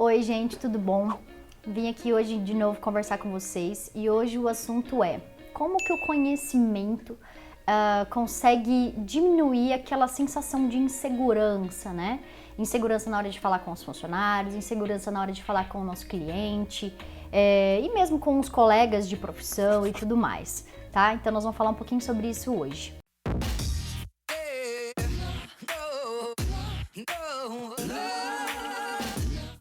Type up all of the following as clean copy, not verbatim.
Oi, gente, tudo bom? Vim aqui hoje de novo conversar com vocês e hoje o assunto é como que o conhecimento consegue diminuir aquela sensação de insegurança, né? Insegurança na hora de falar com os funcionários, insegurança na hora de falar com o nosso cliente e mesmo com os colegas de profissão e tudo mais, tá? Então nós vamos falar um pouquinho sobre isso hoje.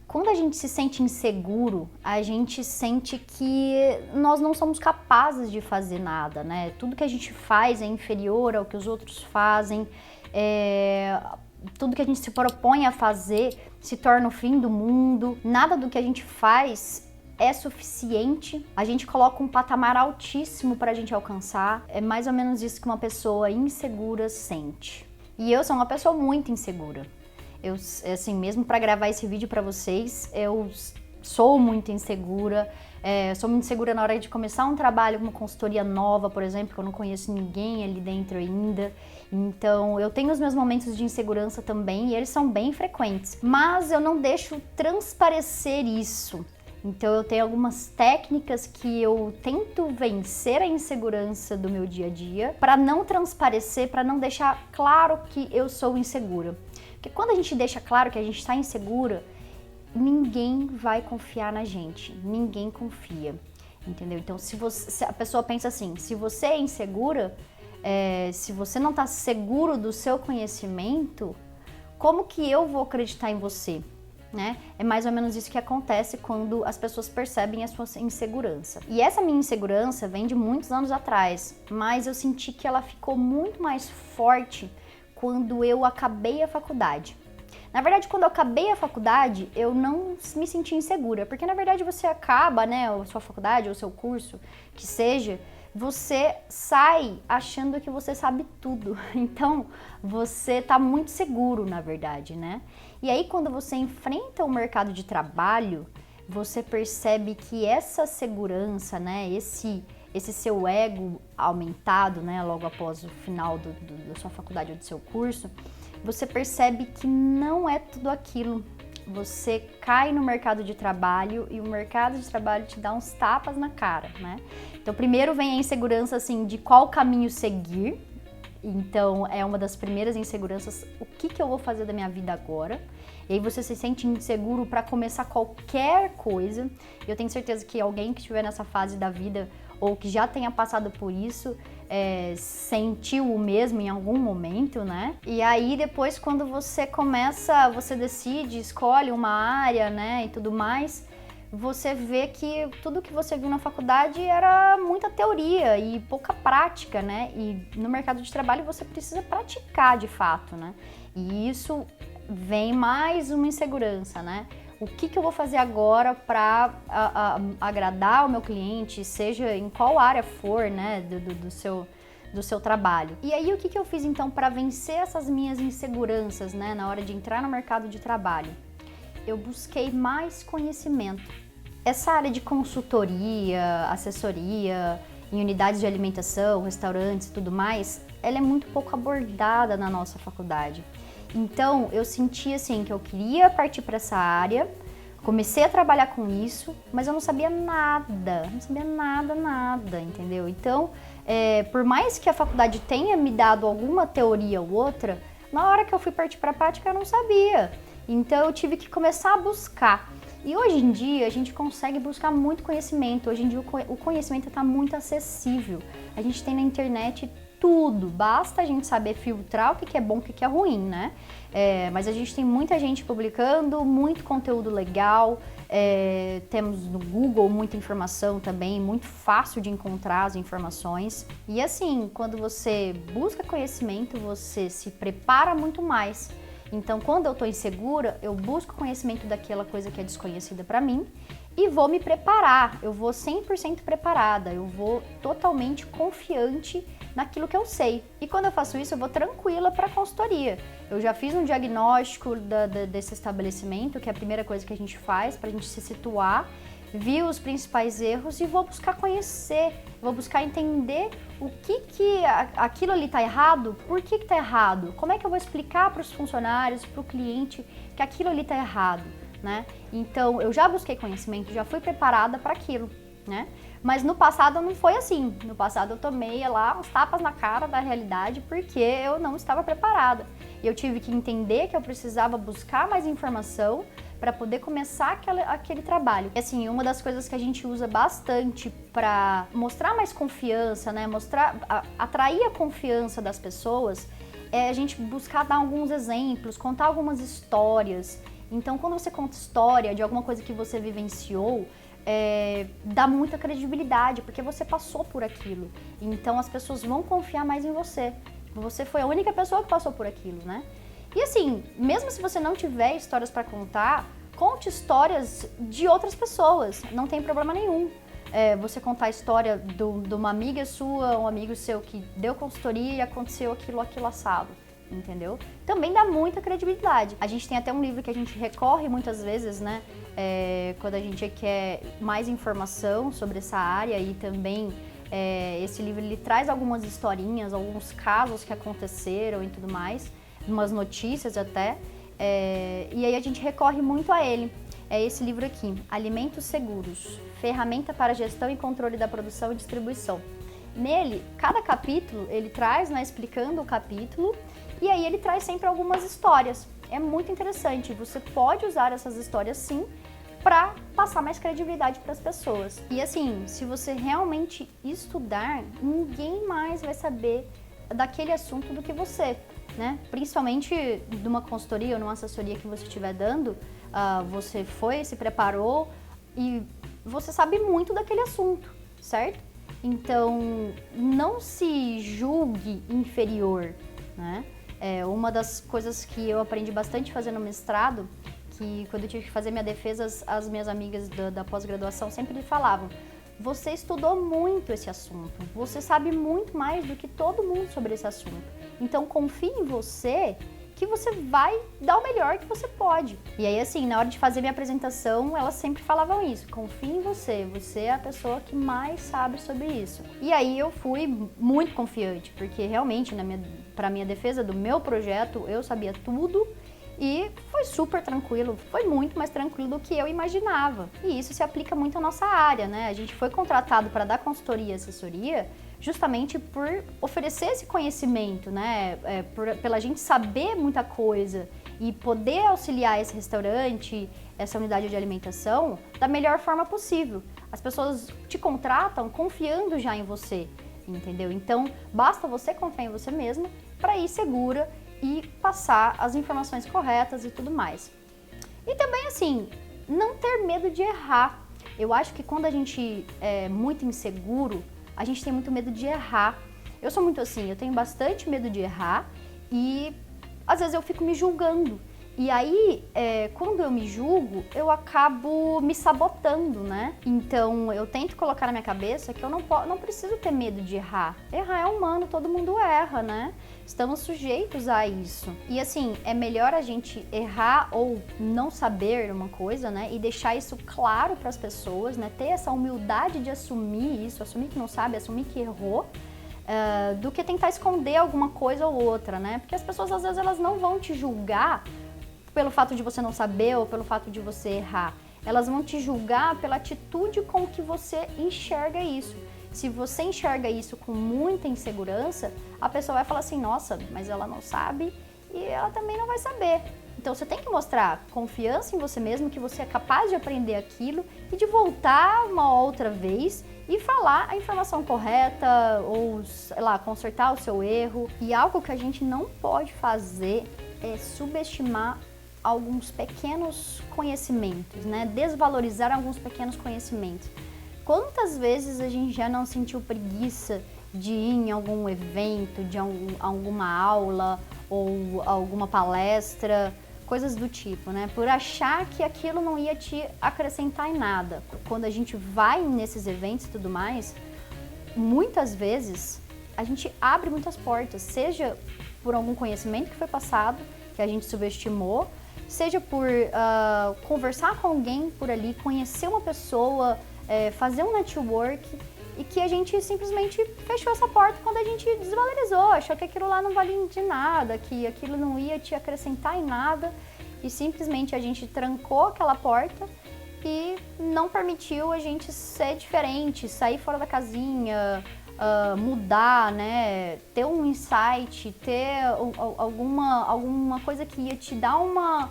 Quando a gente se sente inseguro, a gente sente que nós não somos capazes de fazer nada, né? Tudo que a gente faz é inferior ao que os outros fazem, tudo que a gente se propõe a fazer se torna o fim do mundo, nada do que a gente faz é suficiente, a gente coloca um patamar altíssimo para a gente alcançar, é mais ou menos isso que uma pessoa insegura sente. E eu sou uma pessoa muito insegura. Eu, assim, mesmo para gravar esse vídeo para vocês, eu sou muito insegura. Sou muito insegura na hora de começar um trabalho, uma consultoria nova, por exemplo, que eu não conheço ninguém ali dentro ainda. Então, eu tenho os meus momentos de insegurança também e eles são bem frequentes. Mas eu não deixo transparecer isso. Então, eu tenho algumas técnicas que eu tento vencer a insegurança do meu dia a dia para não transparecer, para não deixar claro que eu sou insegura. Porque quando a gente deixa claro que a gente está insegura, ninguém vai confiar na gente, ninguém confia, entendeu? Então, se a pessoa pensa assim, se você é insegura, se você não está seguro do seu conhecimento, como que eu vou acreditar em você? Né? É mais ou menos isso que acontece quando as pessoas percebem a sua insegurança. E essa minha insegurança vem de muitos anos atrás, mas eu senti que ela ficou muito mais forte quando eu acabei a faculdade. Na verdade, quando eu acabei a faculdade, eu não me senti insegura, porque na verdade você acaba, né, a sua faculdade ou o seu curso, que seja, você sai achando que você sabe tudo. Então, você tá muito seguro, na verdade, né? E aí, quando você enfrenta o mercado de trabalho, você percebe que essa segurança, né, esse seu ego aumentado, né, logo após o final da sua faculdade ou do seu curso, você percebe que não é tudo aquilo. Você cai no mercado de trabalho e o mercado de trabalho te dá uns tapas na cara, né? Então, primeiro vem a insegurança, assim, de qual caminho seguir. Então, é uma das primeiras inseguranças, o que eu vou fazer da minha vida agora? E aí você se sente inseguro para começar qualquer coisa. Eu tenho certeza que alguém que estiver nessa fase da vida ou que já tenha passado por isso, sentiu o mesmo em algum momento, né? E aí depois quando você começa, você decide, escolhe uma área, né, e tudo mais, você vê que tudo que você viu na faculdade era muita teoria e pouca prática, né? E no mercado de trabalho você precisa praticar de fato, né? E isso vem mais uma insegurança, né? O que eu vou fazer agora para agradar o meu cliente, seja em qual área for, né, do seu trabalho. E aí, o que eu fiz então para vencer essas minhas inseguranças, né, na hora de entrar no mercado de trabalho? Eu busquei mais conhecimento. Essa área de consultoria, assessoria, em unidades de alimentação, restaurantes e tudo mais, ela é muito pouco abordada na nossa faculdade. Então, eu senti assim que eu queria partir para essa área, comecei a trabalhar com isso, mas eu não sabia nada, entendeu? Então, por mais que a faculdade tenha me dado alguma teoria ou outra, na hora que eu fui partir para a prática eu não sabia. Então, eu tive que começar a buscar. E hoje em dia a gente consegue buscar muito conhecimento, hoje em dia o conhecimento está muito acessível. A gente tem na internet tudo, basta a gente saber filtrar o que é bom e o que é ruim, né? Mas a gente tem muita gente publicando, muito conteúdo legal, temos no Google muita informação também, muito fácil de encontrar as informações. E assim, quando você busca conhecimento, você se prepara muito mais. Então, quando eu tô insegura, eu busco conhecimento daquela coisa que é desconhecida para mim e vou me preparar, eu vou 100% preparada, eu vou totalmente confiante naquilo que eu sei. E quando eu faço isso, eu vou tranquila para a consultoria. Eu já fiz um diagnóstico desse estabelecimento, que é a primeira coisa que a gente faz para a gente se situar, vi os principais erros e vou buscar conhecer, vou buscar entender o que aquilo ali está errado, por que está errado, como é que eu vou explicar para os funcionários, para o cliente que aquilo ali está errado, né? Então, eu já busquei conhecimento, já fui preparada para aquilo, né? Mas no passado não foi assim. No passado eu tomei lá uns tapas na cara da realidade porque eu não estava preparada. E eu tive que entender que eu precisava buscar mais informação para poder começar aquele trabalho. E assim, uma das coisas que a gente usa bastante para mostrar mais confiança, né? Atrair a confiança das pessoas é a gente buscar dar alguns exemplos, contar algumas histórias. Então, quando você conta história de alguma coisa que você vivenciou, dá muita credibilidade, porque você passou por aquilo. Então, as pessoas vão confiar mais em você. Você foi a única pessoa que passou por aquilo, né? E assim, mesmo se você não tiver histórias para contar, conte histórias de outras pessoas, não tem problema nenhum. Você contar a história de uma amiga sua, um amigo seu que deu consultoria e aconteceu aquilo assado, entendeu? Também dá muita credibilidade. A gente tem até um livro que a gente recorre muitas vezes, né? Quando a gente quer mais informação sobre essa área e também esse livro ele traz algumas historinhas, alguns casos que aconteceram e tudo mais, umas notícias até, e aí a gente recorre muito a ele. É esse livro aqui, Alimentos Seguros, Ferramenta para Gestão e Controle da Produção e Distribuição. Nele, cada capítulo, ele traz, né, explicando o capítulo, e aí ele traz sempre algumas histórias. É muito interessante, você pode usar essas histórias sim, para passar mais credibilidade para as pessoas. E assim, se você realmente estudar, ninguém mais vai saber daquele assunto do que você, né? Principalmente numa consultoria ou numa assessoria que você estiver dando, você foi, se preparou e você sabe muito daquele assunto, certo? Então, não se julgue inferior, né? Uma das coisas que eu aprendi bastante fazendo mestrado, que quando eu tive que fazer minha defesa, as minhas amigas da pós-graduação sempre falavam: você estudou muito esse assunto, você sabe muito mais do que todo mundo sobre esse assunto. Então confie em você que você vai dar o melhor que você pode. E aí assim, na hora de fazer minha apresentação, elas sempre falavam isso: confie em você, você é a pessoa que mais sabe sobre isso. E aí eu fui muito confiante, porque realmente para minha defesa do meu projeto, eu sabia tudo. E foi super tranquilo, foi muito mais tranquilo do que eu imaginava. E isso se aplica muito à nossa área, né? A gente foi contratado para dar consultoria e assessoria justamente por oferecer esse conhecimento, né? Pela gente saber muita coisa e poder auxiliar esse restaurante, essa unidade de alimentação, da melhor forma possível. As pessoas te contratam confiando já em você, entendeu? Então, basta você confiar em você mesma para ir segura e passar as informações corretas e tudo mais. E também, assim, não ter medo de errar. Eu acho que quando a gente é muito inseguro, a gente tem muito medo de errar. Eu sou muito assim, eu tenho bastante medo de errar e às vezes eu fico me julgando. E aí, quando eu me julgo, eu acabo me sabotando, né? Então, eu tento colocar na minha cabeça que eu não preciso ter medo de errar. Errar é humano, todo mundo erra, né? Estamos sujeitos a isso. E assim, é melhor a gente errar ou não saber uma coisa, né? E deixar isso claro para as pessoas, né? Ter essa humildade de assumir isso, assumir que não sabe, assumir que errou. Do que tentar esconder alguma coisa ou outra, né? Porque as pessoas, às vezes, elas não vão te julgar pelo fato de você não saber ou pelo fato de você errar. Elas vão te julgar pela atitude com que você enxerga isso. Se você enxerga isso com muita insegurança, a pessoa vai falar assim: nossa, mas ela não sabe e ela também não vai saber. Então você tem que mostrar confiança em você mesmo, que você é capaz de aprender aquilo e de voltar uma outra vez e falar a informação correta ou, sei lá, consertar o seu erro. E algo que a gente não pode fazer é subestimar alguns pequenos conhecimentos, né? Desvalorizar alguns pequenos conhecimentos. Quantas vezes a gente já não sentiu preguiça de ir em algum evento, de alguma aula ou alguma palestra, coisas do tipo, né? Por achar que aquilo não ia te acrescentar em nada. Quando a gente vai nesses eventos e tudo mais, muitas vezes a gente abre muitas portas, seja por algum conhecimento que foi passado, que a gente subestimou, seja por conversar com alguém por ali, conhecer uma pessoa, fazer um network, e que a gente simplesmente fechou essa porta quando a gente desvalorizou, achou que aquilo lá não valia de nada, que aquilo não ia te acrescentar em nada, e simplesmente a gente trancou aquela porta e não permitiu a gente ser diferente, sair fora da casinha, mudar, né? Ter um insight, ter alguma coisa que ia te dar uma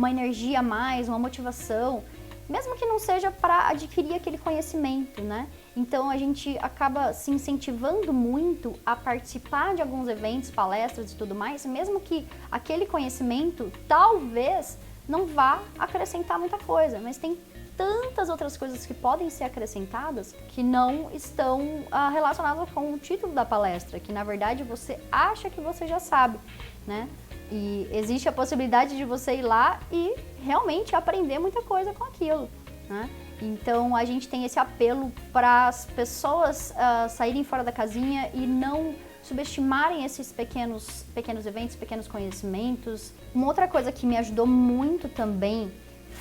energia a mais, uma motivação, mesmo que não seja para adquirir aquele conhecimento, né? Então a gente acaba se incentivando muito a participar de alguns eventos, palestras e tudo mais, mesmo que aquele conhecimento talvez não vá acrescentar muita coisa, mas tem tantas outras coisas que podem ser acrescentadas que não estão relacionadas com o título da palestra, que na verdade você acha que você já sabe, né? E existe a possibilidade de você ir lá e realmente aprender muita coisa com aquilo, né? Então a gente tem esse apelo para as pessoas saírem fora da casinha e não subestimarem esses pequenos eventos, pequenos conhecimentos. Uma outra coisa que me ajudou muito também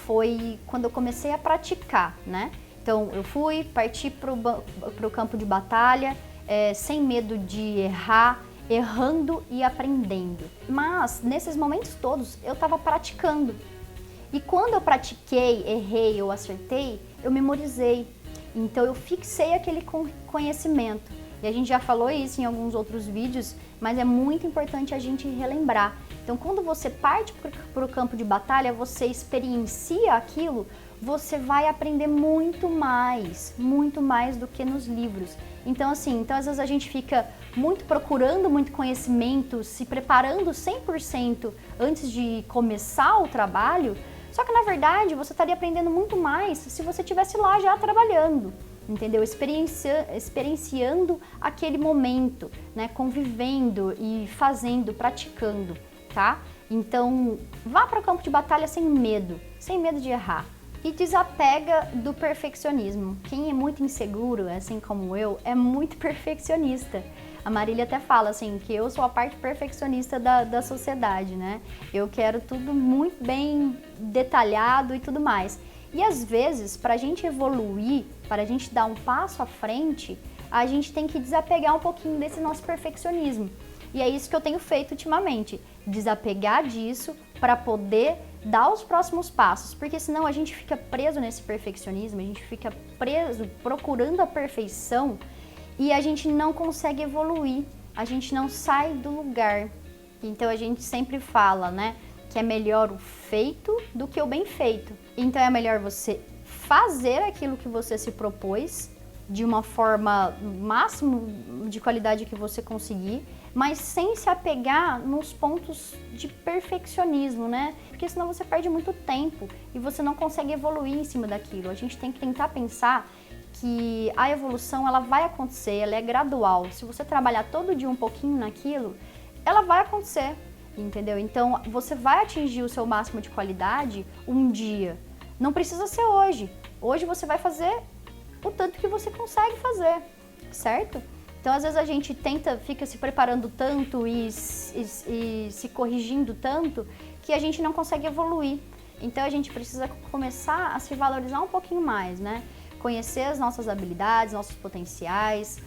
foi quando eu comecei a praticar, né? Então eu parti para o campo de batalha, sem medo de errar, errando e aprendendo. Mas nesses momentos todos eu estava praticando. E quando eu pratiquei, errei, eu acertei, eu memorizei. Então eu fixei aquele conhecimento. E a gente já falou isso em alguns outros vídeos, mas é muito importante a gente relembrar. Então quando você parte para o campo de batalha, você experiencia aquilo, você vai aprender muito mais do que nos livros. Então assim, às vezes a gente fica procurando muito conhecimento, se preparando 100% antes de começar o trabalho, só que na verdade você estaria aprendendo muito mais se você estivesse lá já trabalhando, entendeu? Experienciando aquele momento, né? Convivendo e fazendo, praticando, tá? Então vá para o campo de batalha sem medo de errar. E desapega do perfeccionismo. Quem é muito inseguro, assim como eu, é muito perfeccionista. A Marília até fala assim, que eu sou a parte perfeccionista da sociedade, né? Eu quero tudo muito bem detalhado e tudo mais. E às vezes, para a gente evoluir, para a gente dar um passo à frente, a gente tem que desapegar um pouquinho desse nosso perfeccionismo. E é isso que eu tenho feito ultimamente, desapegar disso para poder dar os próximos passos, porque senão a gente fica preso nesse perfeccionismo, a gente fica preso procurando a perfeição e a gente não consegue evoluir, a gente não sai do lugar. Então a gente sempre fala, né, que é melhor o feito do que o bem feito. Então é melhor você fazer aquilo que você se propôs de uma forma máximo de qualidade que você conseguir, mas sem se apegar nos pontos de perfeccionismo, né? Porque senão você perde muito tempo e você não consegue evoluir em cima daquilo. A gente tem que tentar pensar que a evolução ela vai acontecer, ela é gradual. Se você trabalhar todo dia um pouquinho naquilo, ela vai acontecer, entendeu? Então você vai atingir o seu máximo de qualidade um dia. Não precisa ser hoje. Hoje você vai fazer o tanto que você consegue fazer, certo? Então, às vezes a gente fica se preparando tanto e se corrigindo tanto que a gente não consegue evoluir. Então, a gente precisa começar a se valorizar um pouquinho mais, né? Conhecer as nossas habilidades, nossos potenciais,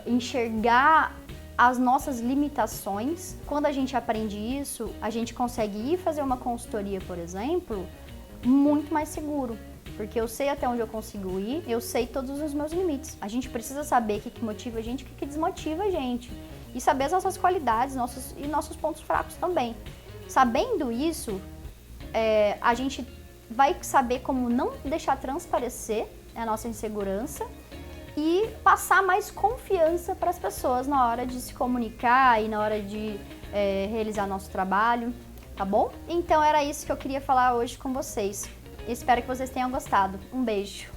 enxergar as nossas limitações. Quando a gente aprende isso, a gente consegue ir fazer uma consultoria, por exemplo, muito mais seguro. Porque eu sei até onde eu consigo ir, eu sei todos os meus limites. A gente precisa saber o que motiva a gente e o que desmotiva a gente. E saber as nossas qualidades nossos pontos fracos também. Sabendo isso, a gente vai saber como não deixar transparecer a nossa insegurança e passar mais confiança para as pessoas na hora de se comunicar e na hora de realizar nosso trabalho, tá bom? Então era isso que eu queria falar hoje com vocês. Espero que vocês tenham gostado. Um beijo!